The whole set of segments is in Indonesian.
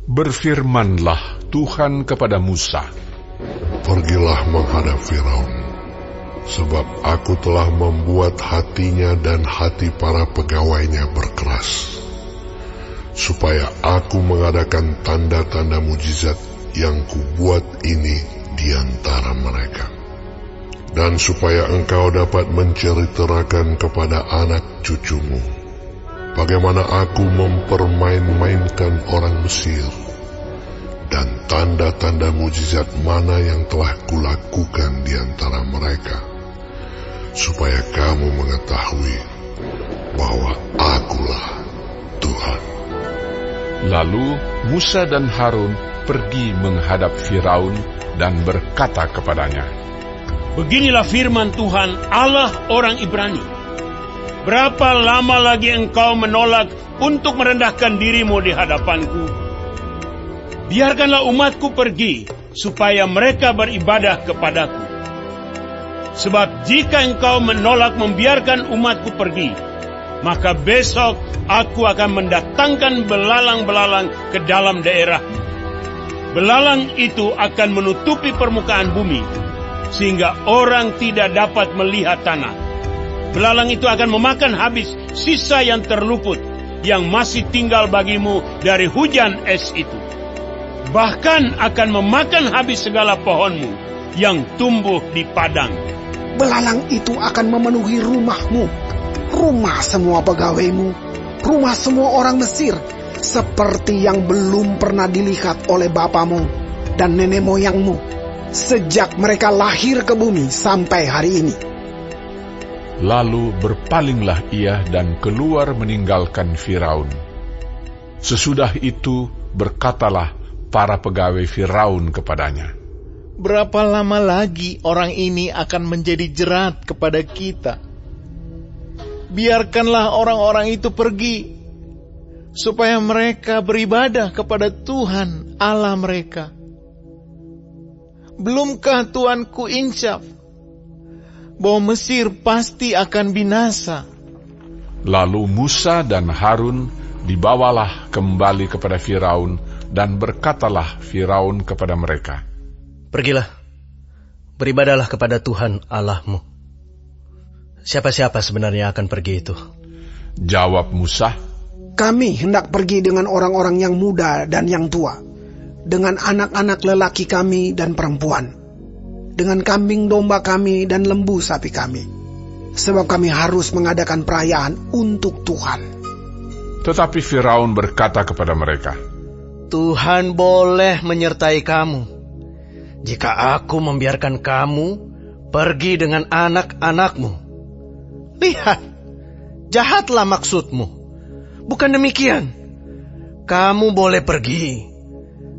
Berfirmanlah Tuhan kepada Musa, Pergilah menghadap Firaun, sebab aku telah membuat hatinya dan hati para pegawainya berkeras, supaya aku mengadakan tanda-tanda mujizat yang kubuat ini di antara mereka. Dan supaya engkau dapat menceritakan kepada anak cucumu bagaimana aku mempermain-mainkan orang Mesir, dan tanda-tanda mujizat mana yang telah kulakukan di antara mereka, supaya kamu mengetahui bahwa akulah Tuhan. Lalu Musa dan Harun pergi menghadap Firaun dan berkata kepadanya, Beginilah firman Tuhan, Allah orang Ibrani. Berapa lama lagi engkau menolak untuk merendahkan dirimu di hadapanku? Biarkanlah umatku pergi, supaya mereka beribadah kepadaku. Sebab jika engkau menolak membiarkan umatku pergi, maka besok aku akan mendatangkan belalang-belalang ke dalam daerahmu. Belalang itu akan menutupi permukaan bumi, sehingga orang tidak dapat melihat tanah. Belalang itu akan memakan habis sisa yang terluput, yang masih tinggal bagimu dari hujan es itu. Bahkan akan memakan habis segala pohonmu yang tumbuh di padang. Belalang itu akan memenuhi rumahmu, rumah semua pegawaimu, rumah semua orang Mesir, seperti yang belum pernah dilihat oleh bapamu dan nenek moyangmu, sejak mereka lahir ke bumi sampai hari ini. Lalu berpalinglah ia dan keluar meninggalkan Firaun. Sesudah itu berkatalah para pegawai Firaun kepadanya, Berapa lama lagi orang ini akan menjadi jerat kepada kita? Biarkanlah orang-orang itu pergi, supaya mereka beribadah kepada Tuhan Allah mereka. Belumkah Tuanku insyaf bahwa Mesir pasti akan binasa? Lalu Musa dan Harun dibawalah kembali kepada Firaun, dan berkatalah Firaun kepada mereka, Pergilah, beribadahlah kepada Tuhan Allahmu. Siapa-siapa sebenarnya akan pergi itu? Jawab Musa, Kami hendak pergi dengan orang-orang yang muda dan yang tua, dengan anak-anak lelaki kami dan perempuan, dengan kambing domba kami dan lembu sapi kami, sebab kami harus mengadakan perayaan untuk Tuhan. Tetapi Firaun berkata kepada mereka, Tuhan boleh menyertai kamu, jika aku membiarkan kamu pergi dengan anak-anakmu. Lihat, jahatlah maksudmu. Bukan demikian. Kamu boleh pergi,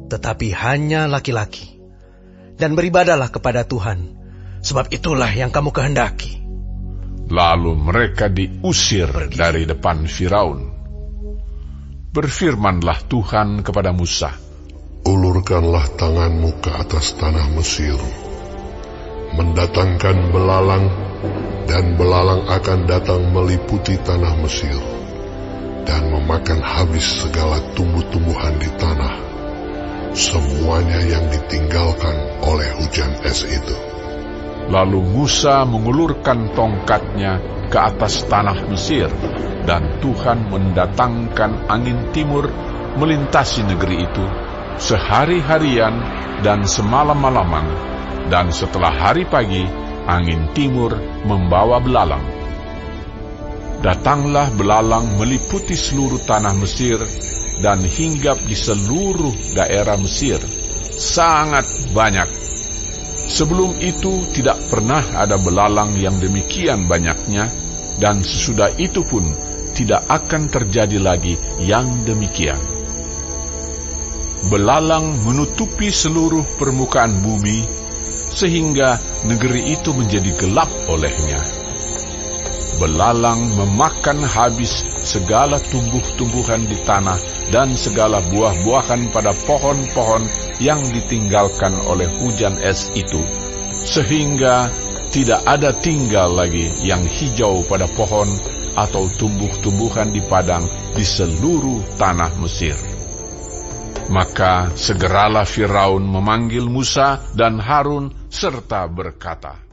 tetapi hanya laki-laki, dan beribadahlah kepada Tuhan, sebab itulah yang kamu kehendaki. Lalu mereka diusir dari depan Firaun. Berfirmanlah Tuhan kepada Musa, Ulurkanlah tanganmu ke atas tanah Mesir, mendatangkan belalang, dan belalang akan datang meliputi tanah Mesir, dan memakan habis segala tumbuh-tumbuhan di tanah, semuanya yang ditinggalkan oleh hujan es itu. Lalu Musa mengulurkan tongkatnya ke atas tanah Mesir, dan Tuhan mendatangkan angin timur melintasi negeri itu sehari-harian dan semalam-malaman, dan setelah hari pagi angin timur membawa belalang. Datanglah belalang meliputi seluruh tanah Mesir dan hinggap di seluruh daerah Mesir, sangat banyak. Sebelum itu tidak pernah ada belalang yang demikian banyaknya, dan sesudah itu pun tidak akan terjadi lagi yang demikian. Belalang menutupi seluruh permukaan bumi, sehingga negeri itu menjadi gelap olehnya. Belalang memakan habis segala tumbuh-tumbuhan di tanah dan segala buah-buahan pada pohon-pohon yang ditinggalkan oleh hujan es itu, sehingga tidak ada tinggal lagi yang hijau pada pohon atau tumbuh-tumbuhan di padang di seluruh tanah Mesir. Maka segeralah Firaun memanggil Musa dan Harun serta berkata,